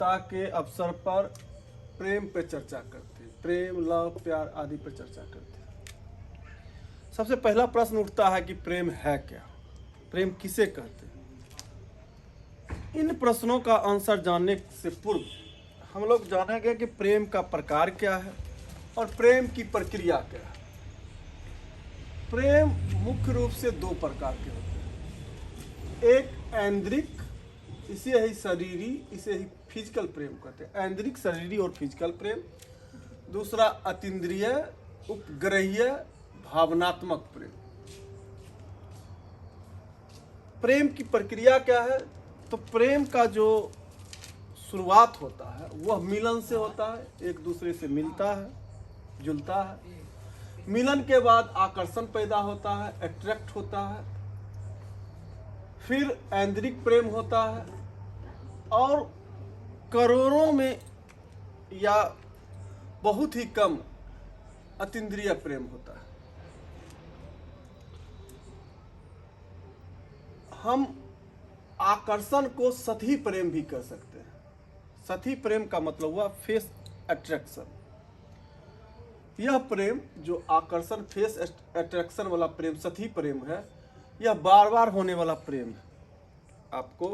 ता के अवसर पर प्रेम पे चर्चा करते हैं, प्रेम, लव, प्यार आदि पर चर्चा करते हैं। सबसे पहला प्रश्न उठता है कि प्रेम है क्या, प्रेम किसे कहते हैं। इन प्रश्नों का आंसर जानने से पूर्व हम लोग जानेंगे कि प्रेम का प्रकार क्या है और प्रेम की प्रक्रिया क्या है। प्रेम मुख्य रूप से दो प्रकार के होते हैं, एक ऐन्द्रिक, इसे ही शरीरी, इसे ही फिजिकल प्रेम कहते हैं, ऐन्द्रिक, शरीरी और फिजिकल प्रेम। दूसरा अतीन्द्रिय, उपग्रहीय, भावनात्मक प्रेम। प्रेम की प्रक्रिया क्या है, तो प्रेम का जो शुरुआत होता है वह मिलन से होता है, एक दूसरे से मिलता है, जुलता है। मिलन के बाद आकर्षण पैदा होता है, अट्रैक्ट होता है। फिर ऐन्द्रिक प्रेम होता है और करोड़ों में या बहुत ही कम अतीन्द्रिय प्रेम होता है। हम आकर्षण को सती प्रेम भी कह सकते हैं। सती प्रेम का मतलब हुआ फेस अट्रैक्शन। यह प्रेम जो आकर्षण, फेस अट्रैक्शन वाला प्रेम सती प्रेम है, यह बार बार होने वाला प्रेम है। आपको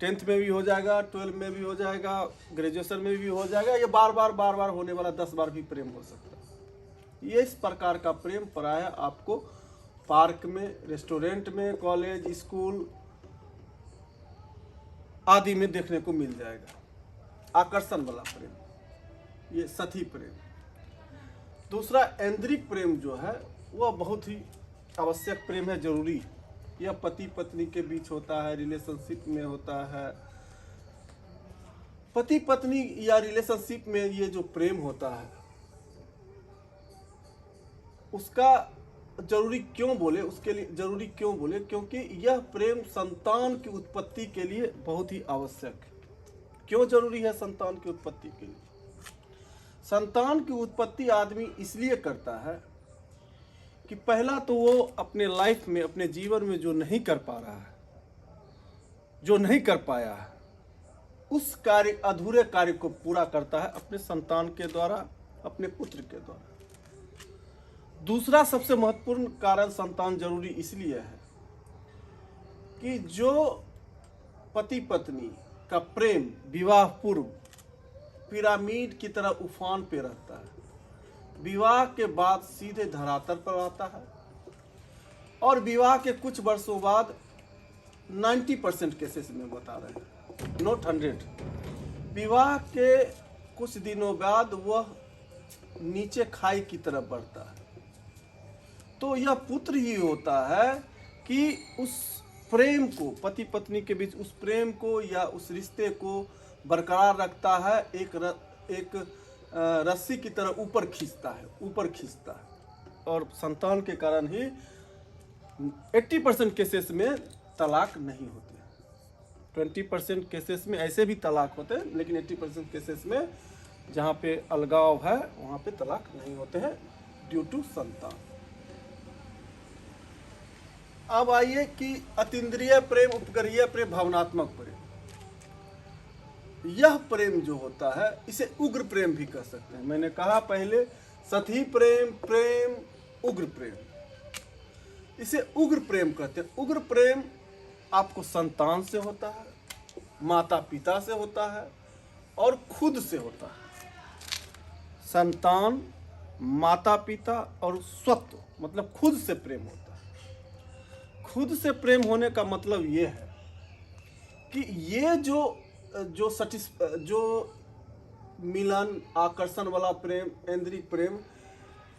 10th में भी हो जाएगा, 12 में भी हो जाएगा, ग्रेजुएशन में भी हो जाएगा। ये बार बार होने वाला 10 बार भी प्रेम हो सकता है। ये इस प्रकार का प्रेम प्रायः आपको पार्क में, रेस्टोरेंट में, कॉलेज, स्कूल आदि में देखने को मिल जाएगा। आकर्षण वाला प्रेम, ये सती प्रेम। दूसरा ऐन्द्रिक प्रेम जो है वह बहुत ही आवश्यक प्रेम है, जरूरी। यह पति पत्नी के बीच होता है, रिलेशनशिप में होता है। पति पत्नी या रिलेशनशिप में ये जो प्रेम होता है उसका जरूरी क्यों बोले, उसके लिए जरूरी क्यों बोले, क्योंकि यह प्रेम संतान की उत्पत्ति के लिए बहुत ही आवश्यक है। क्यों जरूरी है संतान की उत्पत्ति के लिए? संतान की उत्पत्ति आदमी इसलिए करता है कि पहला तो वो अपने लाइफ में, अपने जीवन में जो नहीं कर पा रहा है, जो नहीं कर पाया है, उस कार्य, अधूरे कार्य को पूरा करता है अपने संतान के द्वारा, अपने पुत्र के द्वारा। दूसरा सबसे महत्वपूर्ण कारण संतान जरूरी इसलिए है कि जो पति पत्नी का प्रेम विवाह पूर्व पिरामिड की तरह उफान पे रहता है, विवाह के बाद सीधे धरातल पर आता है और विवाह के कुछ वर्षों बाद 90% केसेस में बता रहे हैं, नॉट 100, विवाह के कुछ दिनों बाद वह नीचे खाई की तरफ बढ़ता है। तो यह पुत्र ही होता है कि उस प्रेम को, पति पत्नी के बीच उस प्रेम को या उस रिश्ते को बरकरार रखता है, एक रस्सी की तरह ऊपर खींचता है। और संतान के कारण ही 80% केसेस में तलाक नहीं होते हैं। 20% केसेस में ऐसे भी तलाक होते हैं, लेकिन 80% केसेस में जहाँ पे अलगाव है वहाँ पे तलाक नहीं होते हैं, ड्यू टू संतान। अब आइए कि अतीन्द्रिय प्रेम, उपग्रहीय प्रेम, भावनात्मक प्रेम। यह प्रेम जो होता है इसे उग्र प्रेम भी कह सकते हैं। मैंने कहा पहले, सती प्रेम, प्रेम, उग्र प्रेम, इसे उग्र प्रेम कहते हैं। उग्र प्रेम आपको संतान से होता है, माता पिता से होता है और खुद से होता है। संतान, माता पिता और स्वत्व, मतलब खुद से प्रेम होता है। खुद से प्रेम होने का मतलब ये है कि ये जो मिलन, आकर्षण वाला प्रेम, ऐन्द्रिक प्रेम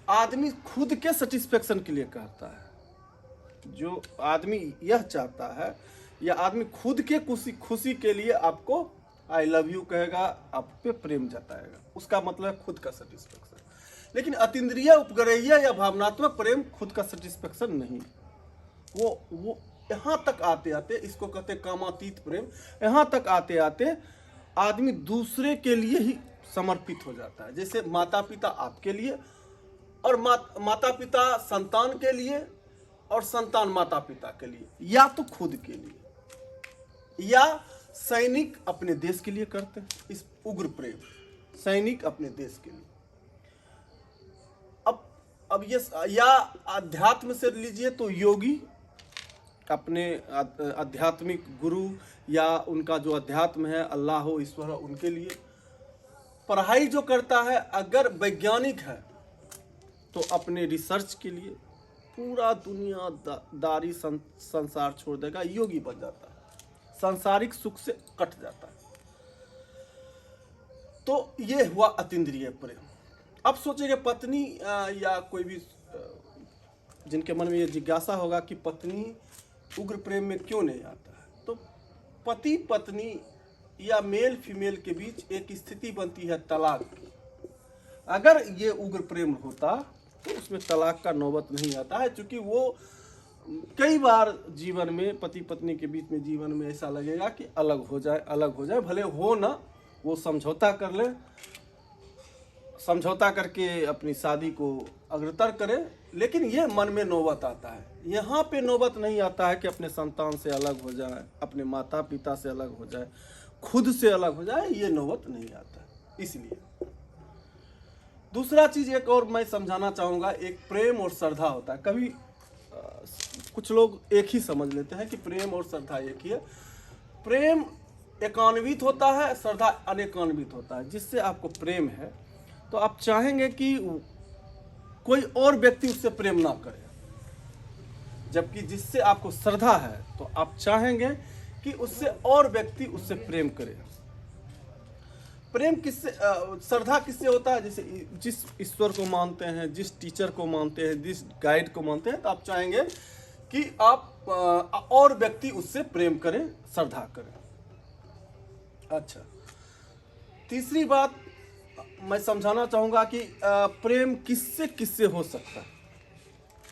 आदमी खुद के सेटिस्फेक्शन के लिए करता है। जो आदमी यह चाहता है, या आदमी खुद के खुशी के लिए आपको आई लव यू कहेगा, आप पे प्रेम जताएगा, उसका मतलब है खुद का सेटिस्फेक्शन। लेकिन अतीन्द्रिय, उपग्रहीय या भावनात्मक प्रेम खुद का सेटिस्फेक्शन नहीं। वो यहाँ तक आते आते, इसको कहते हैं कामातीत प्रेम, यहाँ तक आते आते आदमी दूसरे के लिए ही समर्पित हो जाता है। जैसे माता पिता आपके लिए, और माता पिता संतान के लिए, और संतान माता पिता के लिए, या तो खुद के लिए, या सैनिक अपने देश के लिए करते हैं इस उग्र प्रेम, सैनिक अपने देश के लिए। अब ये, या अध्यात्म से लीजिए तो योगी अपने आध्यात्मिक गुरु या उनका जो अध्यात्म है, अल्लाह हो, ईश्वर हो, उनके लिए। पढ़ाई जो करता है, अगर वैज्ञानिक है तो अपने रिसर्च के लिए पूरा दुनियादारी संसार छोड़ देगा, योगी बन जाता है, सांसारिक सुख से कट जाता है। तो ये हुआ अतीन्द्रिय प्रेम। अब सोचेंगे पत्नी या कोई भी जिनके मन में ये जिज्ञासा होगा कि पत्नी उग्र प्रेम में क्यों नहीं आता है, तो पति पत्नी या मेल फीमेल के बीच एक स्थिति बनती है तलाक की। अगर ये उग्र प्रेम होता तो उसमें तलाक का नौबत नहीं आता है, क्योंकि वो कई बार जीवन में पति पत्नी के बीच में जीवन में ऐसा लगेगा कि अलग हो जाए, भले हो ना, वो समझौता कर ले, समझौता करके अपनी शादी को अग्रतर करे, लेकिन ये मन में नौबत आता है। यहाँ पे नौबत नहीं आता है कि अपने संतान से अलग हो जाए, अपने माता पिता से अलग हो जाए, खुद से अलग हो जाए, ये नौबत नहीं आता। इसलिए दूसरा चीज एक और मैं समझाना चाहूँगा, एक प्रेम और श्रद्धा होता है। कभी कुछ लोग एक ही समझ लेते हैं कि प्रेम और श्रद्धा एक ही है। प्रेम एकान्वित होता है, श्रद्धा अनेकान्वित होता है। जिससे आपको प्रेम है तो आप चाहेंगे कि कोई और व्यक्ति उससे प्रेम ना करे, जबकि जिससे आपको श्रद्धा है तो आप चाहेंगे कि उससे और व्यक्ति उससे प्रेम करे। प्रेम किससे, श्रद्धा किससे होता है? जैसे जिस ईश्वर को मानते हैं, जिस टीचर को मानते हैं, जिस गाइड को मानते हैं, तो आप चाहेंगे कि आप और व्यक्ति उससे प्रेम करें, श्रद्धा करें। अच्छा, तीसरी बात मैं समझाना चाहूँगा कि प्रेम किससे किससे हो सकता है।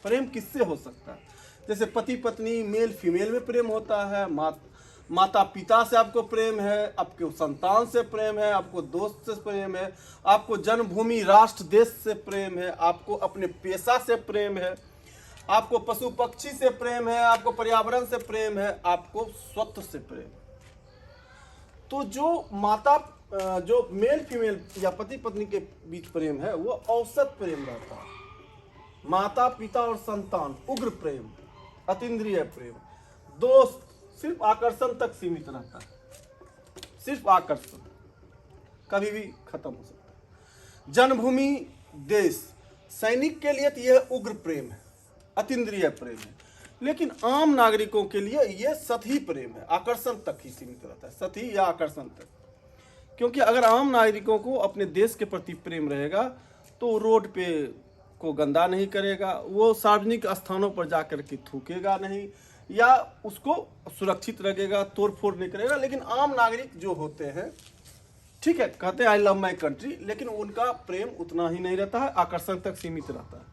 प्रेम किससे हो सकता है? जैसे पति पत्नी, मेल फीमेल में प्रेम होता है, माता पिता से आपको प्रेम है, आपके संतान से प्रेम है, आपको दोस्त से प्रेम है, आपको जन्मभूमि राष्ट्र देश से प्रेम है, आपको अपने पेशा से प्रेम है, आपको पशु पक्षी से प्रेम है, आपको पर्यावरण से प्रेम है, आपको स्वत्व से प्रेम है। तो जो मेल फीमेल या पति पत्नी के बीच प्रेम है वो औसत प्रेम रहता है। माता पिता और संतान उग्र प्रेम, अतीन्द्रिय प्रेम। दोस्त सिर्फ आकर्षण तक सीमित रहता है, सिर्फ आकर्षण, कभी भी खत्म हो सकता है। जन्मभूमि देश, सैनिक के लिए तो यह उग्र प्रेम है, अतीन्द्रिय प्रेम है। लेकिन आम नागरिकों के लिए यह सतही प्रेम है, आकर्षण तक ही सीमित रहता है, सतही या आकर्षण तक। क्योंकि अगर आम नागरिकों को अपने देश के प्रति प्रेम रहेगा तो रोड पे को गंदा नहीं करेगा, वो सार्वजनिक स्थानों पर जाकर के थूकेगा नहीं, या उसको सुरक्षित रखेगा, तोड़फोड़ नहीं करेगा। लेकिन आम नागरिक जो होते हैं, ठीक है, कहते हैं आई लव माई कंट्री, लेकिन उनका प्रेम उतना ही नहीं रहता है, आकर्षण तक सीमित रहता है,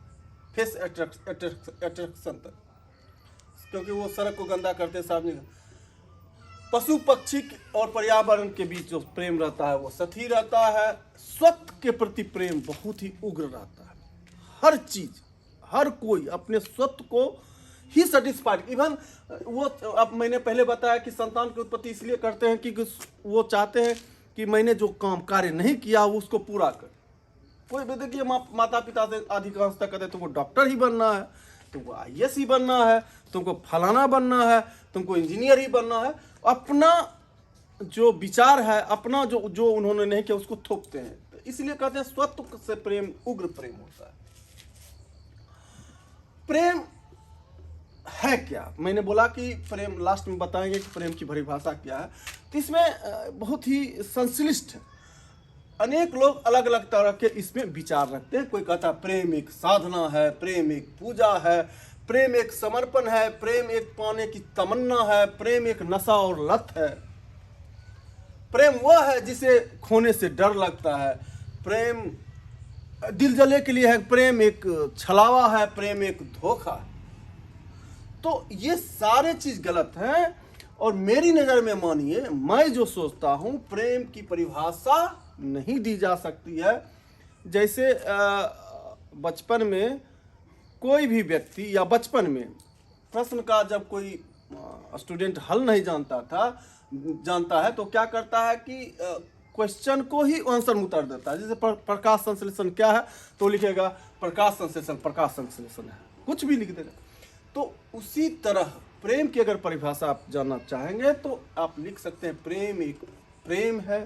फेस अट्रैक्शन तक, क्योंकि वो सड़क को गंदा करते हैं सार्वजनिक। पशु पक्षी और पर्यावरण के बीच जो प्रेम रहता है वो सतही रहता है। स्वत्व के प्रति प्रेम बहुत ही उग्र रहता है। हर चीज, हर कोई अपने स्वत्व को ही सेटिस्फाइड, इवन वो, अब मैंने पहले बताया कि संतान की उत्पत्ति इसलिए करते हैं कि वो चाहते हैं कि मैंने जो काम कार्य नहीं किया वो उसको पूरा कर। कोई भी देखिए माता पिता से अधिकांशतः कहते तुमको डॉक्टर ही बनना है, तुमको IAS ही बनना है, तुमको फलाना बनना है, तुमको इंजीनियर ही बनना है। अपना जो विचार है, अपना जो उन्होंने नहीं किया उसको थोपते हैं। तो इसलिए कहते हैं स्वत्व से प्रेम उग्र प्रेम होता है। प्रेम है क्या? मैंने बोला कि प्रेम, लास्ट में बताएंगे कि प्रेम की परिभाषा क्या है। तो इसमें बहुत ही संश्लिष्ट है, अनेक लोग अलग अलग तरह के इसमें विचार रखते हैं। कोई कहता है प्रेम एक साधना है, प्रेम एक पूजा है, प्रेम एक समर्पण है, प्रेम एक पाने की तमन्ना है, प्रेम एक नशा और लत है, प्रेम वह है जिसे खोने से डर लगता है, प्रेम दिल जले के लिए है, प्रेम एक छलावा है, प्रेम एक धोखा है। तो ये सारे चीज गलत हैं। और मेरी नज़र में मानिए, मैं जो सोचता हूं, प्रेम की परिभाषा नहीं दी जा सकती है। जैसे बचपन में कोई भी व्यक्ति, या बचपन में प्रश्न का जब कोई स्टूडेंट हल नहीं जानता था जानता है तो क्या करता है कि क्वेश्चन को ही आंसर में उतार देता है। जैसे प्रकाश संश्लेषण क्या है तो लिखेगा प्रकाश संश्लेषण है, कुछ भी लिख देगा। तो उसी तरह प्रेम की अगर परिभाषा आप जानना चाहेंगे तो आप लिख सकते हैं प्रेम एक प्रेम है,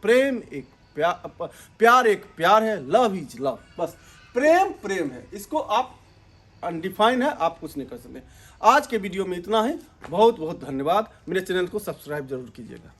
प्रेम एक प्यार एक प्यार है, लव इज लव। बस प्रेम प्रेम है, इसको आप अनडिफाइन है, आप कुछ नहीं कर सकते। आज के वीडियो में इतना ही। बहुत बहुत धन्यवाद। मेरे चैनल को सब्सक्राइब जरूर कीजिएगा।